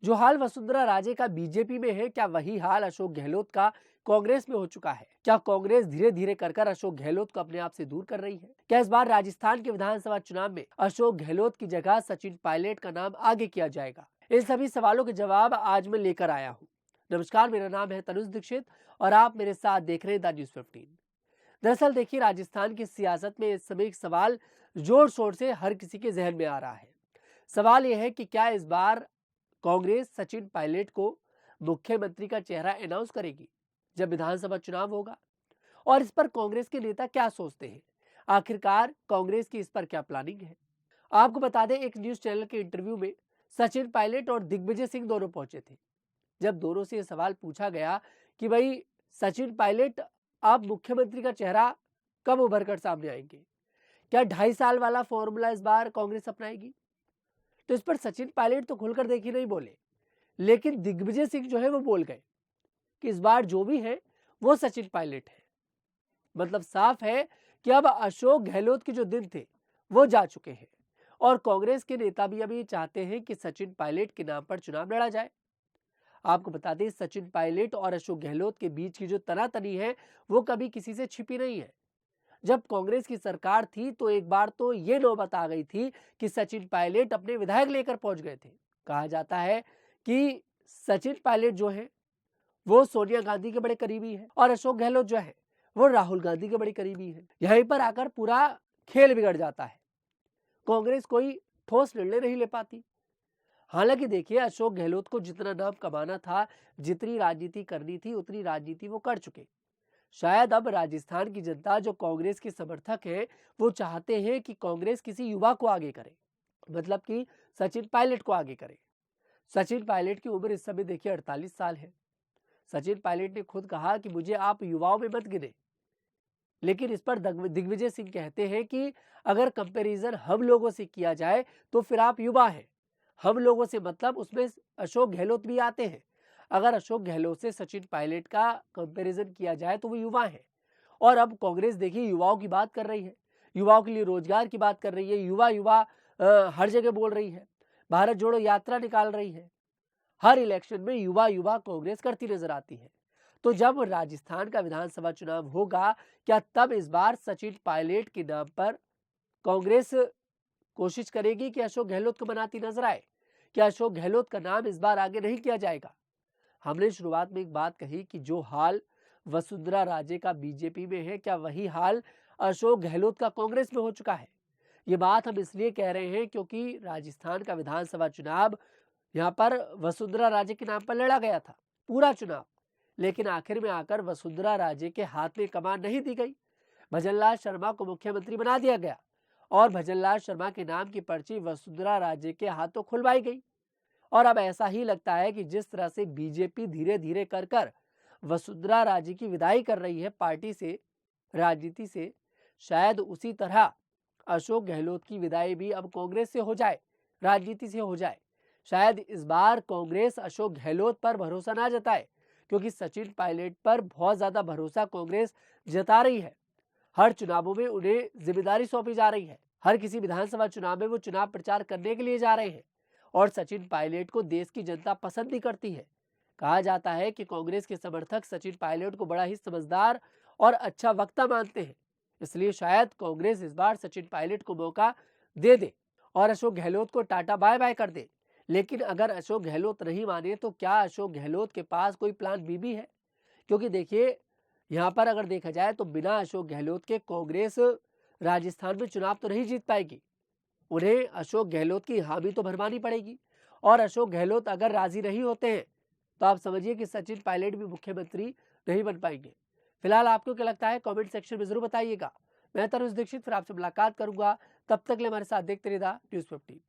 जो हाल वसुंधरा राजे का बीजेपी में है, क्या वही हाल अशोक गहलोत का कांग्रेस में हो चुका है? क्या कांग्रेस धीरे धीरे कर अशोक गहलोत को अपने आप से दूर कर रही है? क्या इस बार राजस्थान के विधानसभा चुनाव में अशोक गहलोत की जगह सचिन पायलट का नाम आगे किया जाएगा? इन सभी सवालों के जवाब आज मैं लेकर आया हूँ। नमस्कार, मेरा नाम है तनुज दीक्षित और आप मेरे साथ देख रहे हैं द न्यूज 15। दरअसल देखिए, राजस्थान की सियासत में इस समय एक सवाल जोर शोर से हर किसी के जहन में आ रहा है। सवाल यह है कि क्या इस बार कांग्रेस सचिन पायलट को मुख्यमंत्री का चेहरा अनाउंस करेगी जब विधानसभा चुनाव होगा? और इस पर कांग्रेस के नेता क्या सोचते हैं? आखिरकार कांग्रेस की इस पर क्या प्लानिंग है? आपको बता दें, एक न्यूज चैनल के इंटरव्यू में सचिन पायलट और दिग्विजय सिंह दोनों पहुंचे थे। जब दोनों से यह सवाल पूछा गया कि भाई सचिन पायलट, आप मुख्यमंत्री का चेहरा कब उभर कर सामने आएंगे? क्या 2.5 साल वाला फॉर्मूला इस बार कांग्रेस अपनाएगी? तो इस पर सचिन पायलट तो खुलकर देखिए नहीं बोले, लेकिन दिग्विजय सिंह जो है वो बोल गए कि इस बार जो भी है वो सचिन पायलट है। मतलब साफ है कि अब अशोक गहलोत के जो दिन थे वो जा चुके हैं और कांग्रेस के नेता भी अभी चाहते हैं कि सचिन पायलट के नाम पर चुनाव लड़ा जाए। आपको बता दें, सचिन पायलट और अशोक गहलोत के बीच की जो तनातनी है वो कभी किसी से छिपी नहीं है। जब कांग्रेस की सरकार थी तो एक बार तो ये नौबत आ गई थी कि सचिन पायलट अपने विधायक लेकर पहुंच गए थे। कहा जाता है कि सचिन पायलट जो है वो सोनिया गांधी के बड़े करीबी है और अशोक गहलोत जो है वो राहुल गांधी के बड़े करीबी है। यहीं पर आकर पूरा खेल बिगड़ जाता है। कांग्रेस कोई ठोस निर्णय नहीं ले पाती। हालांकि देखिए, अशोक गहलोत को जितना नाम कमाना था, जितनी राजनीति करनी थी, उतनी राजनीति वो कर चुके। शायद अब राजस्थान की जनता, जो कांग्रेस के समर्थक है, वो चाहते हैं कि कांग्रेस किसी युवा को आगे करे, मतलब कि सचिन पायलट को आगे करे। सचिन पायलट की उम्र इस समय देखिए 48 साल है। सचिन पायलट ने खुद कहा कि मुझे आप युवाओं में मत गिने। लेकिन इस पर दिग्विजय सिंह कहते हैं कि अगर कंपैरिजन हम लोगों से किया जाए तो फिर आप युवा हैं। हम लोगों से मतलब उसमें अशोक गहलोत भी आते हैं। अगर अशोक गहलोत से सचिन पायलट का कंपैरिजन किया जाए तो वो युवा है। और अब कांग्रेस देखिए युवाओं की बात कर रही है, युवाओं के लिए रोजगार की बात कर रही है, युवा युवा हर जगह बोल रही है, भारत जोड़ो यात्रा निकाल रही है। हर इलेक्शन में युवा युवा कांग्रेस करती नजर आती है। तो जब राजस्थान का विधानसभा चुनाव होगा, क्या तब इस बार सचिन पायलट के नाम पर कांग्रेस कोशिश करेगी कि अशोक गहलोत को बनाती नजर आए? क्या अशोक गहलोत का नाम इस बार आगे नहीं किया जाएगा? हमने शुरुआत में एक बात कही कि जो हाल वसुंधरा राजे का बीजेपी में है, क्या वही हाल अशोक गहलोत का कांग्रेस में हो चुका है? ये बात हम इसलिए कह रहे हैं क्योंकि राजस्थान का विधानसभा चुनाव यहाँ पर वसुंधरा राजे के नाम पर लड़ा गया था, पूरा चुनाव। लेकिन आखिर में आकर वसुंधरा राजे के हाथ में कमान नहीं दी गई। भजनलाल शर्मा को मुख्यमंत्री बना दिया गया और भजनलाल शर्मा के नाम की पर्ची वसुंधरा राजे के हाथों खुलवाई गई। और अब ऐसा ही लगता है कि जिस तरह से बीजेपी धीरे धीरे कर वसुंधरा राजे की विदाई कर रही है पार्टी से, राजनीति से, शायद उसी तरह अशोक गहलोत की विदाई भी अब कांग्रेस से हो जाए, राजनीति से हो जाए। शायद इस बार कांग्रेस अशोक गहलोत पर भरोसा ना जताए, क्योंकि सचिन पायलट पर बहुत ज्यादा भरोसा कांग्रेस जता रही है। हर चुनावों में उन्हें जिम्मेदारी सौंपी जा रही है। हर किसी विधानसभा चुनाव में वो चुनाव प्रचार करने के लिए जा रहे हैं और सचिन पायलट को देश की जनता पसंद भी करती है। कहा जाता है कि कांग्रेस के समर्थक सचिन पायलट को बड़ा ही समझदार और अच्छा वक्ता मानते हैं। इसलिए शायद कांग्रेस इस बार सचिन पायलट को मौका दे दे और अशोक गहलोत को टाटा बाय बाय कर दे। लेकिन अगर अशोक गहलोत नहीं माने तो क्या अशोक गहलोत के पास कोई प्लान बी भी है? क्योंकि देखिए, यहाँ पर अगर देखा जाए तो बिना अशोक गहलोत के कांग्रेस राजस्थान में चुनाव तो नहीं जीत पाएगी। उन्हें अशोक गहलोत की हामी तो भरवानी पड़ेगी और अशोक गहलोत अगर राजी नहीं होते हैं तो आप समझिए कि सचिन पायलट भी मुख्यमंत्री नहीं बन पाएंगे। फिलहाल आपको क्या लगता है, कमेंट सेक्शन में जरूर बताइएगा। मैं तरुण दीक्षित फिर आपसे मुलाकात करूंगा। तब तक के लिए हमारे साथ देखते रहिएगा न्यूज़ 15।